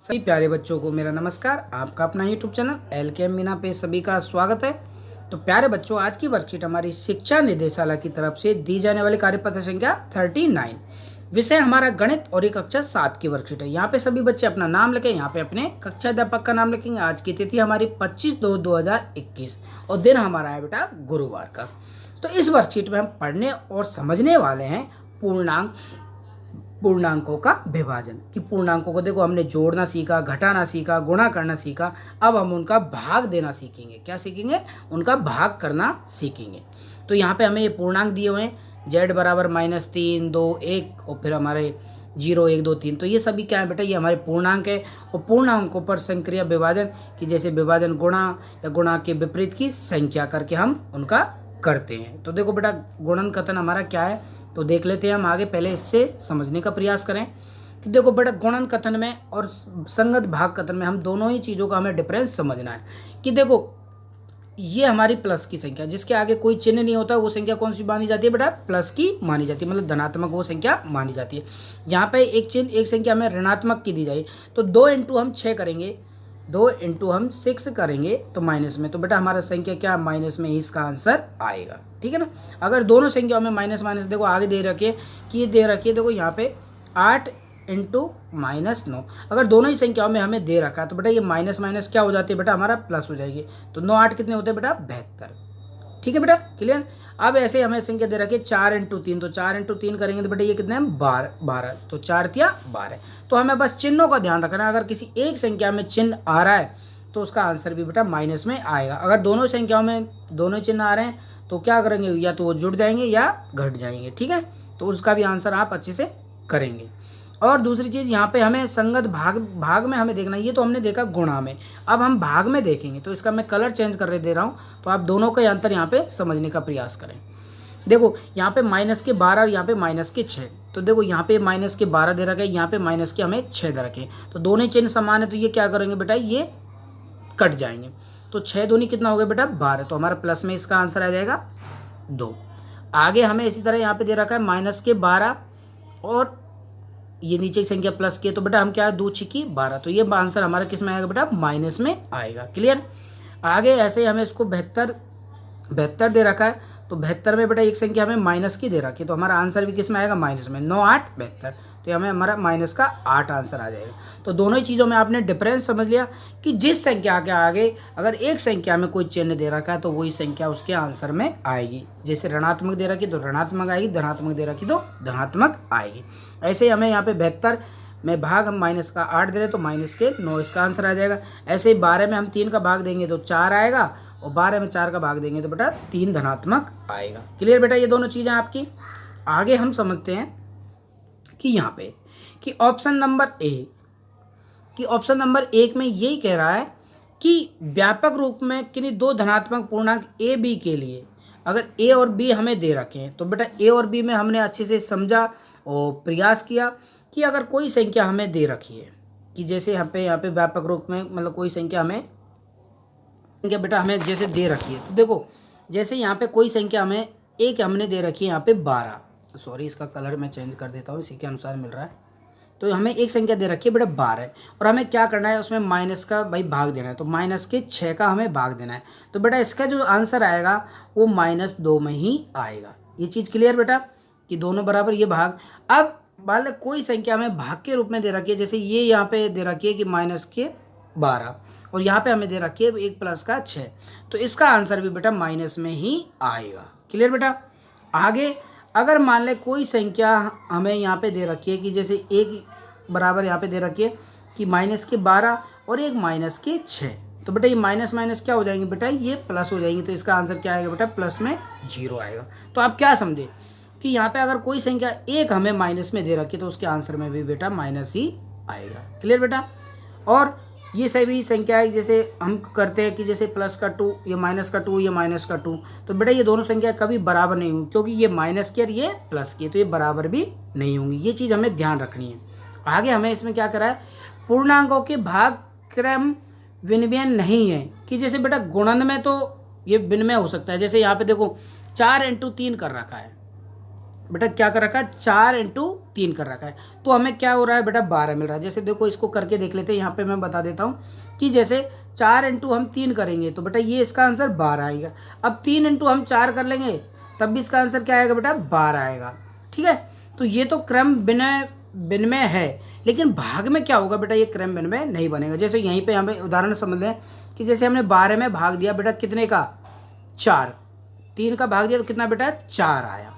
सभी प्यारे बच्चों को मेरा नमस्कार। आपका अपना यूट्यूब चैनल LKM मीना पे सभी का स्वागत है। तो प्यारे बच्चों, आज की वर्कशीट हमारी शिक्षा निदेशालय की तरफ से दी जाने वाली कार्यपत्र संख्या 39, विषय हमारा गणित और ये कक्षा 7 की वर्कशीट है। यहाँ पे सभी बच्चे अपना नाम लिखें, यहाँ पे अपने कक्षा अध्यापक का नाम लिखेंगे। आज की तिथि हमारी 25/2/2021 और दिन हमारा है बेटा गुरुवार का। तो इस वर्कशीट में हम पढ़ने और समझने वाले हैं पूर्णांकों का विभाजन। कि पूर्णांकों को देखो, हमने जोड़ना सीखा, घटाना सीखा, गुणा करना सीखा। अब हम उनका भाग देना सीखेंगे। क्या सीखेंगे? उनका भाग करना सीखेंगे। तो यहाँ पे हमें ये पूर्णांक दिए हुए हैं, z बराबर -3, 2, 1 और फिर हमारे 0, 1, 2, 3। तो ये सभी क्या है बेटा? ये हमारे पूर्णांक है। और पूर्णांकों पर संक्रिया विभाजन की जैसे विभाजन गुणा या गुणा के विपरीत की संख्या करके हम उनका करते हैं। तो देखो बेटा, गुणन कथन हमारा क्या है तो देख लेते हैं हम आगे। पहले इससे समझने का प्रयास करें। तो देखो बेटा, गुणन कथन में और संगत भाग कथन में हम दोनों ही चीज़ों का हमें डिफरेंस समझना है। कि देखो, ये हमारी प्लस की संख्या, जिसके आगे कोई चिन्ह नहीं होता, वो संख्या कौन सी मानी जाती है बेटा? प्लस की मानी जाती है, मतलब धनात्मक वो संख्या मानी जाती है। यहाँ पे एक संख्या हमें ऋणात्मक की दी जाए तो 2 इंटू हम 6 करेंगे, 2 इंटू हम 6 करेंगे तो माइनस में। तो बेटा हमारा संख्या क्या? माइनस में ही इसका आंसर आएगा। ठीक है ना। अगर दोनों संख्याओं में माइनस माइनस देखो आगे दे रखिए कि ये दे रखिए, देखो यहाँ पे 8 इंटू -9। अगर दोनों ही संख्याओं में हमें दे रखा है तो बेटा ये माइनस माइनस क्या हो जाती है बेटा? हमारा प्लस हो जाएगी। तो 9 8 कितने होते हैं बेटा? 72। ठीक है बेटा, क्लियर। अब ऐसे हमें संख्या दे रखी है 4 इंटू 3। तो 4 इंटू 3 करेंगे तो बेटा ये कितने हैं? 12। तो 4 तिया 12। तो हमें बस चिन्हों का ध्यान रखना है। अगर किसी एक संख्या में चिन्ह आ रहा है तो उसका आंसर भी बेटा माइनस में आएगा। अगर दोनों संख्याओं में दोनों चिन्ह आ रहे हैं तो क्या करेंगे? या तो वो जुड़ जाएंगे या घट जाएंगे। ठीक है, तो उसका भी आंसर आप अच्छे से करेंगे। और दूसरी चीज़ यहाँ पे हमें संगत भाग में हमें देखना है। ये तो हमने देखा गुणा में, अब हम भाग में देखेंगे। तो इसका मैं कलर चेंज कर दे रहा हूँ, तो आप दोनों का अंतर यहाँ पे समझने का प्रयास करें। देखो यहाँ पे -12 और यहाँ पे -6। तो देखो यहाँ पे -12 दे रखा है, यहाँ पे माइनस के हमें 6 दे रखे। तो दोनों चिन्ह समान है, तो ये क्या करेंगे बेटा? ये कट जाएंगे। तो 6 दूनी कितना हो गया बेटा? 12। तो हमारा प्लस में इसका आंसर आ जाएगा 2। आगे हमें इसी तरह यहाँ पे दे रखा है -12 और ये नीचे की संख्या प्लस की है, तो बेटा हम क्या है? 2 छिकी 12। तो ये आंसर हमारा किस में आएगा बेटा? माइनस में आएगा। क्लियर। आगे ऐसे हमें इसको 72 दे रखा है, तो 72 में बेटा एक संख्या हमें माइनस की दे रखी है, तो हमारा आंसर भी किस में आएगा? माइनस में। 9 8 72। तो हमें हमारा माइनस का 8 आंसर आ जाएगा। तो दोनों ही चीज़ों में आपने डिफरेंस समझ लिया कि जिस संख्या के आगे अगर एक संख्या में कोई चिन्ह दे रखा है तो वही संख्या उसके आंसर में आएगी। जैसे ऋणात्मक दे रखी तो ऋणात्मक आएगी, धनात्मक दे रखी तो धनात्मक आएगी। ऐसे ही हमें यहाँ पे 72 में भाग हम माइनस का 8 दे रहे तो माइनस के 9 इसका आंसर आ जाएगा। ऐसे ही 12 में हम 3 का भाग देंगे तो 4 आएगा, और 12 में 4 का भाग देंगे तो बेटा 3 धनात्मक आएगा। क्लियर बेटा, ये दोनों चीज़ें आपकी। आगे हम समझते हैं कि यहाँ पे कि ऑप्शन नंबर 1 में यही कह रहा है कि व्यापक रूप में किन्हीं दो धनात्मक पूर्णांक ए बी के लिए अगर ए और बी हमें दे रखे हैं, तो बेटा ए और बी में हमने अच्छे से समझा और प्रयास किया कि अगर कोई संख्या हमें दे रखी है कि जैसे यहाँ पे व्यापक रूप में मतलब कोई संख्या हमें बेटा हमें जैसे दे रखी है, तो देखो जैसे यहाँ पे कोई संख्या हमें एक हमने दे रखी है यहाँ पे 12। सॉरी, इसका कलर मैं चेंज कर देता हूँ, इसी के अनुसार मिल रहा है। तो हमें एक संख्या दे रखी है बेटा 12 और हमें क्या करना है? उसमें माइनस का भाई भाग देना है, तो माइनस के 6 का हमें भाग देना है। तो बेटा इसका जो आंसर आएगा वो -2 में ही आएगा। ये चीज़ क्लियर बेटा कि दोनों बराबर ये भाग। अब मान लो कोई संख्या हमें भाग के रूप में दे रखी है, जैसे ये यहाँ पे दे रखी है कि -12 और यहाँ पे हमें दे रखी है 1 + का 6, तो इसका आंसर भी बेटा माइनस में ही आएगा। क्लियर बेटा। आगे अगर मान ले कोई संख्या हमें यहाँ पे दे रखी है कि जैसे एक बराबर यहाँ पे दे रखी है कि -12 और एक -6, तो बेटा ये माइनस माइनस क्या हो जाएंगे बेटा? ये प्लस हो जाएंगे। तो इसका आंसर क्या आएगा बेटा? प्लस में 0 आएगा। तो आप क्या समझे कि यहाँ पे अगर कोई संख्या एक हमें माइनस में दे रखी है तो उसके आंसर में भी बेटा माइनस ही आएगा। क्लियर बेटा। और ये सभी संख्याएं जैसे हम करते हैं कि जैसे प्लस का 2, ये माइनस का 2, ये माइनस का 2, तो बेटा ये दोनों संख्या कभी बराबर नहीं होंगी, क्योंकि ये माइनस की और ये प्लस की, तो ये बराबर भी नहीं होंगी। ये चीज़ हमें ध्यान रखनी है। आगे हमें इसमें क्या करा है? पूर्णांकों के भाग क्रम विनिमय नहीं है कि जैसे बेटा गुणन में तो ये विनिमय हो सकता है। जैसे यहाँ पे देखो 4 इंटू 3 कर रखा है, बेटा क्या कर रखा है, 4 इंटू 3 कर रखा है, तो हमें क्या हो रहा है बेटा 12 मिल रहा है। जैसे देखो इसको करके देख लेते हैं, यहाँ पे मैं बता देता हूँ कि जैसे 4 इंटू हम 3 करेंगे तो बेटा ये इसका आंसर 12 आएगा। अब 3 इंटू हम 4 कर लेंगे तब भी इसका आंसर क्या आएगा बेटा 12 आएगा। ठीक है, तो ये तो क्रम विनिमय है, लेकिन भाग में क्या होगा बेटा, ये क्रम विनिमय नहीं बनेगा। जैसे यहीं पे हमें उदाहरण समझ लें कि जैसे हमने 12 में भाग दिया बेटा कितने का, 4, 3 का भाग दिया तो कितना बेटा 4 आया।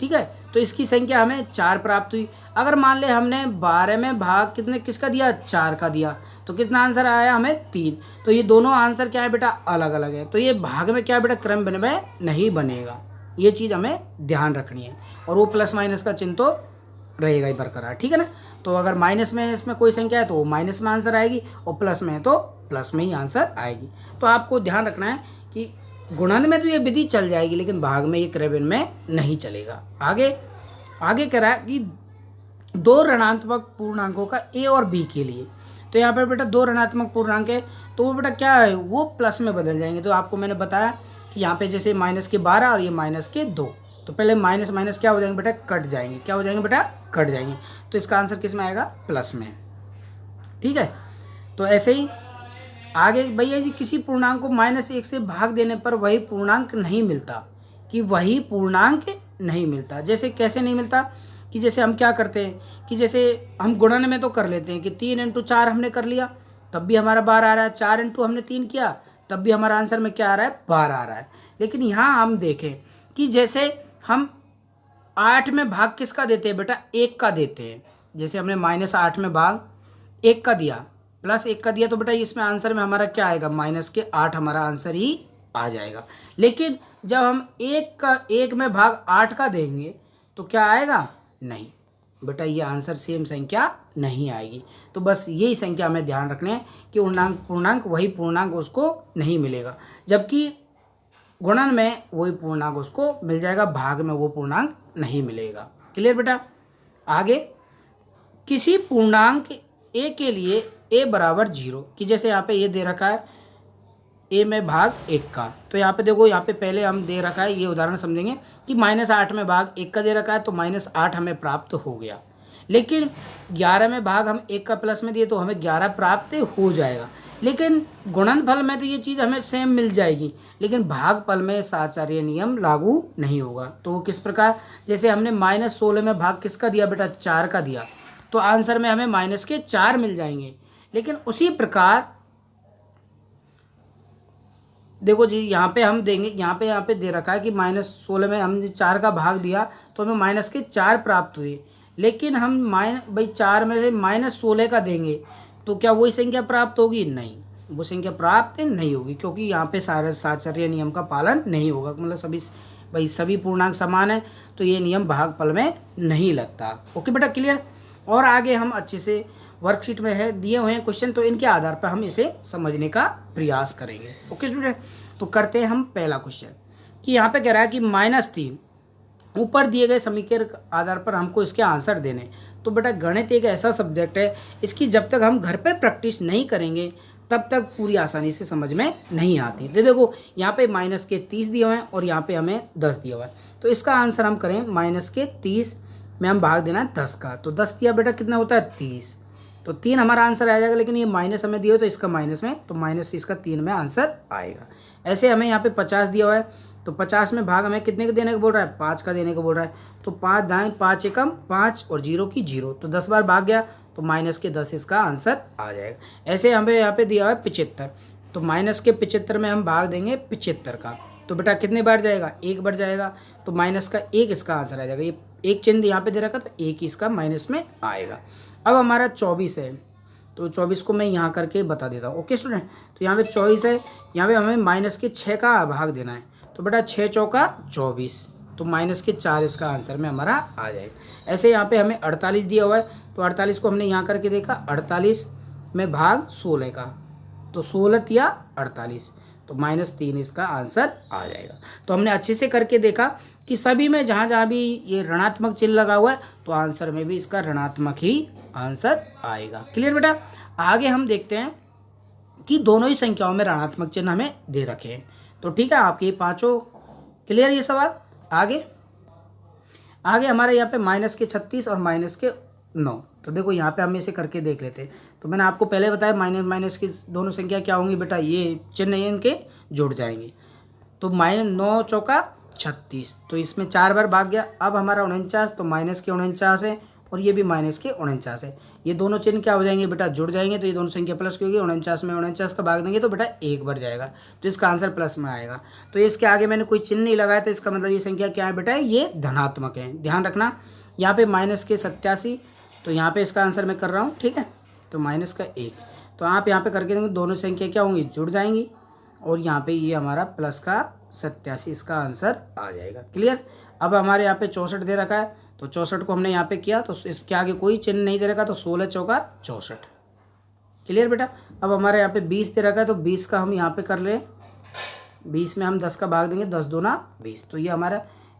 ठीक है, तो इसकी संख्या हमें 4 प्राप्त हुई। अगर मान ले हमने 12 में भाग किसका दिया, 4 का दिया, तो कितना आंसर आया हमें 3। तो ये दोनों आंसर क्या है बेटा अलग अलग है, तो ये भाग में क्या बेटा क्रम विनिमय नहीं बनेगा। ये चीज़ हमें ध्यान रखनी है, और वो प्लस माइनस का चिन्ह तो रहेगा ही बरकरार। ठीक है ना, तो अगर माइनस में इसमें कोई संख्या है तो वो माइनस में आंसर आएगी, और प्लस में है तो प्लस में ही आंसर आएगी। तो आपको ध्यान रखना है कि गुणन में तो ये विधि चल जाएगी, लेकिन भाग में ये क्रम विनिमय नहीं चलेगा। आगे कह रहा है कि 2 ऋणात्मक पूर्णांकों का ए और बी के लिए, तो यहाँ पर बेटा 2 ऋणात्मक पूर्णांक है तो वो बेटा क्या है, वो प्लस में बदल जाएंगे। तो आपको मैंने बताया कि यहाँ पे जैसे -12 और ये -2, तो पहले माइनस माइनस क्या हो जाएंगे बेटा, कट जाएंगे। क्या हो जाएंगे बेटा, कट जाएंगे। तो इसका आंसर किस में आएगा, प्लस में। ठीक है, तो ऐसे ही आगे भैया जी, किसी पूर्णांक को -1 से भाग देने पर वही पूर्णांक नहीं मिलता, कि वही पूर्णांक नहीं मिलता। जैसे कैसे नहीं मिलता, कि जैसे हम क्या करते हैं कि जैसे हम गुणन में तो कर लेते हैं कि 3 इंटू 4 हमने कर लिया तब भी हमारा 12 आ रहा है, 4 इंटू हमने 3 किया तब भी हमारा आंसर में क्या आ रहा है, 12 आ रहा है। लेकिन यहाँ हम देखें कि जैसे हम 8 में भाग किसका देते हैं बेटा, 1 का देते हैं। जैसे हमने -8 में भाग 1 का दिया, +1 का दिया, तो बेटा इसमें आंसर में हमारा क्या आएगा, -8 हमारा आंसर ही आ जाएगा। लेकिन जब हम 1 में भाग 8 का देंगे तो क्या आएगा, नहीं बेटा, ये आंसर सेम संख्या नहीं आएगी। तो बस यही संख्या हमें ध्यान रखने हैं कि पूर्णांक वही पूर्णांक उसको नहीं मिलेगा, जबकि गुणन में वही पूर्णांक उसको मिल जाएगा, भाग में वो पूर्णांक नहीं मिलेगा। क्लियर बेटा। आगे, किसी पूर्णांक ए के लिए a बराबर 0, कि जैसे यहाँ पे ये दे रखा है a में भाग 1 का, तो यहाँ पे देखो, यहाँ पे पहले हम दे रखा है, ये उदाहरण समझेंगे कि -8 में भाग 1 का दे रखा है तो -8 हमें प्राप्त हो गया। लेकिन 11 में भाग हम 1 का प्लस में दिए तो हमें 11 प्राप्त हो जाएगा। लेकिन गुणनफल में तो ये चीज़ हमें सेम मिल जाएगी, लेकिन भागफल में साचार्य नियम लागू नहीं होगा। तो वो किस प्रकार, जैसे हमने -16 में भाग किसका दिया बेटा, 4 का दिया, तो आंसर में हमें -4 मिल जाएंगे। लेकिन उसी प्रकार देखो जी, यहाँ पे हम देंगे, यहाँ पे दे रखा है कि -16 में हमने 4 का भाग दिया तो हमें -4 प्राप्त हुए। लेकिन हम भाई 4 में से -16 का देंगे तो क्या वही संख्या प्राप्त होगी, नहीं, वो संख्या प्राप्त नहीं होगी, क्योंकि यहाँ पे सारे साचार्य नियम का पालन नहीं होगा। मतलब सभी पूर्णांक समान है तो ये नियम भागफल में नहीं लगता। ओके बेटा, क्लियर। और आगे हम अच्छे से वर्कशीट में है दिए हुए हैं क्वेश्चन, तो इनके आधार पर हम इसे समझने का प्रयास करेंगे। ओके स्टूडेंट, तो करते हैं हम पहला क्वेश्चन, कि यहाँ पे कह रहा है कि -3 ऊपर दिए गए समीकरण के आधार पर हमको इसके आंसर देने। तो बेटा गणित एक ऐसा सब्जेक्ट है, इसकी जब तक हम घर पे प्रैक्टिस नहीं करेंगे तब तक पूरी आसानी से समझ में नहीं आती। देखो यहाँ पे -30 दिए हुए हैं और यहाँ पे हमें 10 दिया हुआ है, तो इसका आंसर हम करें -30 में हम भाग देना है 10 का, तो 10 दिया बेटा कितना होता है 30, तो 3 हमारा आंसर आ जाएगा। लेकिन ये माइनस हमें दिया हो तो इसका माइनस में, तो माइनस इसका 3 में आंसर आएगा। ऐसे हमें यहाँ पे 50 दिया हुआ है, तो 50 में भाग हमें कितने का देने को बोल रहा है, 5 का देने को बोल रहा है। तो 5 दाएँ 5 एकम 5 और 0 की 0, तो 10 बार भाग गया तो -10 इसका आंसर आ जाएगा। ऐसे हमें यहाँ पे दिया हुआ है 75, तो -75 में हम भाग देंगे 75 का, तो बेटा कितने बार जाएगा, 1 बार जाएगा, तो -1 इसका आंसर आ जाएगा। ये एक चिन्ह यहाँ पे दे रखा तो 1 इसका माइनस में आएगा। अब हमारा 24 है, तो 24 को मैं यहाँ करके बता देता हूँ। ओके स्टूडेंट, तो यहाँ पे 24 है, यहाँ पे हमें -6 का भाग देना है, तो बेटा 6 चौका 24, तो -4 इसका आंसर में हमारा आ जाएगा। ऐसे यहाँ पे हमें 48 दिया हुआ है, तो 48 को हमने यहाँ करके देखा, 48 में भाग 16 का, तो 16 या 48, तो -3 इसका आंसर आ जाएगा। तो हमने अच्छे से करके देखा कि सभी में जहाँ जहाँ भी ये ऋणात्मक चिन्ह लगा हुआ है तो आंसर में भी इसका ऋणात्मक ही आंसर आएगा। क्लियर बेटा। आगे हम देखते हैं कि दोनों ही संख्याओं में ऋणात्मक चिन्ह हमें दे रखे हैं। तो ठीक है, आपके ये पांचों क्लियर ये सवाल। आगे आगे हमारे यहाँ पे माइनस के 36 और माइनस के 9। तो देखो यहाँ पे हम इसे करके देख लेते हैं। तो मैंने आपको पहले बताया माइनस माइनस की दोनों संख्या क्या होंगी बेटा, ये चिन्ह इनके जुड़ जाएंगे। तो माइनस 9 चौका 36, तो इसमें 4 बार भाग गया। अब हमारा 49, तो माइनस के 49 है और ये भी माइनस के 49 है। ये दोनों चिन्ह क्या हो जाएंगे बेटा, जुड़ जाएंगे। तो ये दोनों संख्या प्लस की होगी। 49 में 49 का भाग देंगे तो बेटा 1 बढ़ जाएगा, तो इसका आंसर प्लस में आएगा। तो इसके आगे मैंने कोई चिन्ह नहीं लगाया, तो इसका मतलब ये संख्या क्या है बेटा, ये धनात्मक है। ध्यान रखना, यहाँ पे माइनस के 87, तो यहाँ पे इसका आंसर मैं कर रहा हूँ, ठीक है। तो माइनस का 1, तो आप यहाँ पे करके देंगे, दोनों संख्या क्या होंगी, जुड़ जाएंगी। और यहाँ पे ये हमारा प्लस का 87, इसका आंसर आ जाएगा। क्लियर। अब हमारे यहाँ पे 64 दे रखा है, तो 64 को हमने यहाँ पे किया, तो इसके आगे कोई चिन्ह नहीं दे रखा, तो 16 चौका 64। क्लियर बेटा। अब हमारे यहाँ पे 20 दे रखा है, तो 20 का हम यहाँ पे कर ले, 20 में हम 10 का भाग देंगे, 10 दूना 20। तो ये हमारा,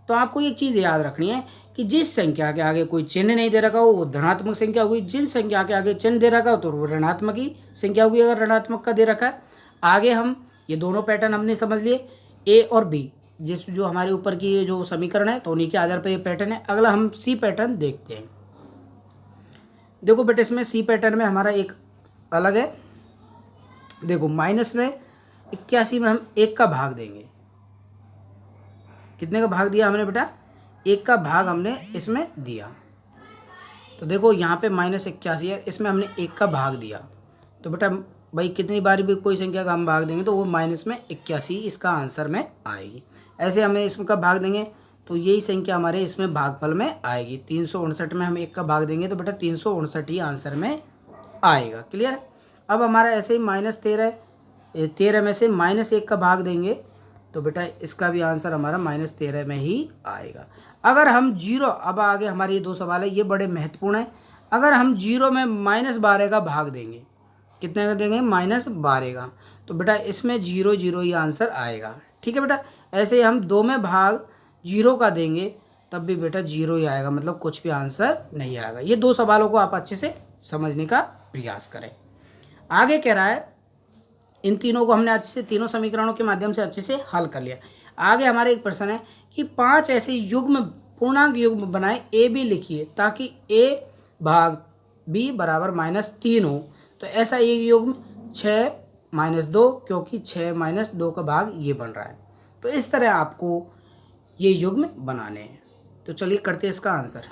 तो आपको एक चीज़ याद रखनी है कि जिस संख्या के आगे कोई चिन्ह नहीं दे रखा हो वो धनात्मक संख्या होगी, जिस संख्या के आगे चिन्ह दे रखा हो तो वो ऋणात्मक ही संख्या होगी, अगर ऋणात्मक का दे रखा है। आगे हम ये दोनों पैटर्न हमने समझ लिए, ए और बी, जिस जो हमारे ऊपर की ये जो समीकरण है, तो उन्हीं के आधार पर ये पैटर्न है। अगला हम सी पैटर्न देखते हैं। देखो बेटा, इसमें सी पैटर्न में हमारा एक अलग है। देखो माइनस में 81 में हम 1 का भाग देंगे। कितने का भाग दिया हमने बेटा, 1 का भाग हमने इसमें दिया। तो देखो यहाँ पे माइनस 81 है, इसमें हमने 1 का भाग दिया। तो बेटा भाई कितनी बार भी कोई संख्या का हम भाग देंगे तो वो माइनस में 81 इसका आंसर में आएगी। ऐसे हमें इसका भाग देंगे तो यही संख्या हमारे इसमें भागफल में आएगी। 359 में हम 1 का भाग देंगे तो बेटा 359 ही आंसर में आएगा। क्लियर। अब हमारा ऐसे ही माइनस 13 में से माइनस 1 का भाग देंगे तो बेटा इसका भी आंसर हमारा माइनस 13 में ही आएगा। अगर हम जीरो, अब आगे हमारे ये दो सवाल है, ये बड़े महत्वपूर्ण है। अगर हम जीरो में माइनस 12 का भाग देंगे, कितने का देंगे, माइनस 12 का, तो बेटा इसमें 0 0 ही आंसर आएगा। ठीक है बेटा। ऐसे ही हम 2 में भाग 0 का देंगे तब भी बेटा 0 ही आएगा, मतलब कुछ भी आंसर नहीं आएगा। ये दो सवालों को आप अच्छे से समझने का प्रयास करें। आगे कह रहा है, इन तीनों को हमने अच्छे से, तीनों समीकरणों के माध्यम से अच्छे से हल कर लिया। आगे हमारे एक प्रश्न है कि 5 ऐसे युग्म, पूर्णांक युग्म बनाए, ए बी लिखिए ताकि ए भाग बी बराबर -3 हो। तो ऐसा एक युग्म 6 - 2, क्योंकि 6 - 2 का भाग ये बन रहा है। तो इस तरह आपको ये युग्म बनाने हैं। तो चलिए करते हैं इसका आंसर।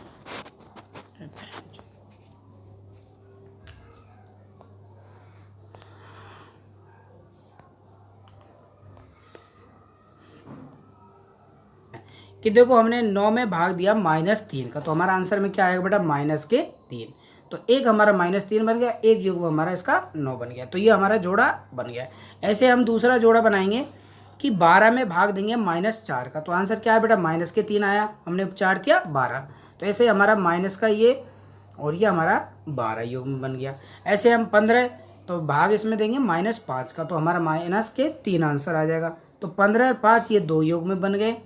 कि देखो हमने 9 में भाग दिया -3 का, तो हमारा आंसर में क्या आएगा बेटा, -3। तो एक हमारा -3 बन गया, एक युग्म हमारा इसका 9 बन गया। तो ये हमारा जोड़ा बन गया। ऐसे हम दूसरा जोड़ा बनाएंगे कि 12 में भाग देंगे -4 का, तो आंसर क्या है बेटा, -3 आया, हमने 4 दिया 12। तो ऐसे हमारा माइनस का ये और ये हमारा 12 युग्म बन गया। ऐसे हम 15, तो भाग इसमें देंगे -5 का, तो हमारा -3 आंसर आ जाएगा। तो 15 और 5 ये 2 युग्म बन गए।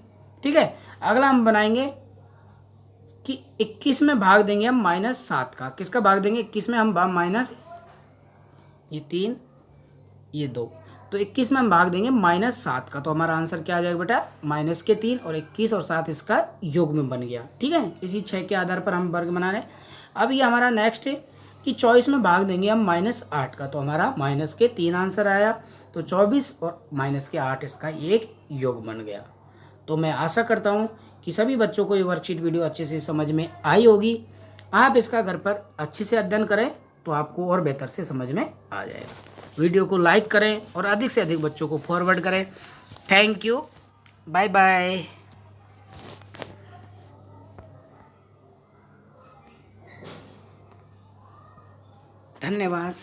ठीक है। अगला हम बनाएंगे कि 21 में भाग देंगे हम -7 का। किसका भाग देंगे, 21 में हम माइनस, ये 3 ये 2, तो 21 में हम भाग देंगे -7 का, तो हमारा आंसर क्या आ जाएगा बेटा, -3 और 21 और 7 इसका योग में बन गया। ठीक है। इसी 6 के आधार पर हम वर्ग बना रहे हैं। अब ये हमारा नेक्स्ट है कि 24 में भाग देंगे हम -8 का, तो हमारा -3 आंसर आया। तो 24 और -8 इसका एक योग बन गया। तो मैं आशा करता हूँ कि सभी बच्चों को ये वर्कशीट वीडियो अच्छे से समझ में आई होगी। आप इसका घर पर अच्छे से अध्ययन करें तो आपको और बेहतर से समझ में आ जाएगा। वीडियो को लाइक करें और अधिक से अधिक बच्चों को फॉरवर्ड करें। Thank you, bye bye. धन्यवाद।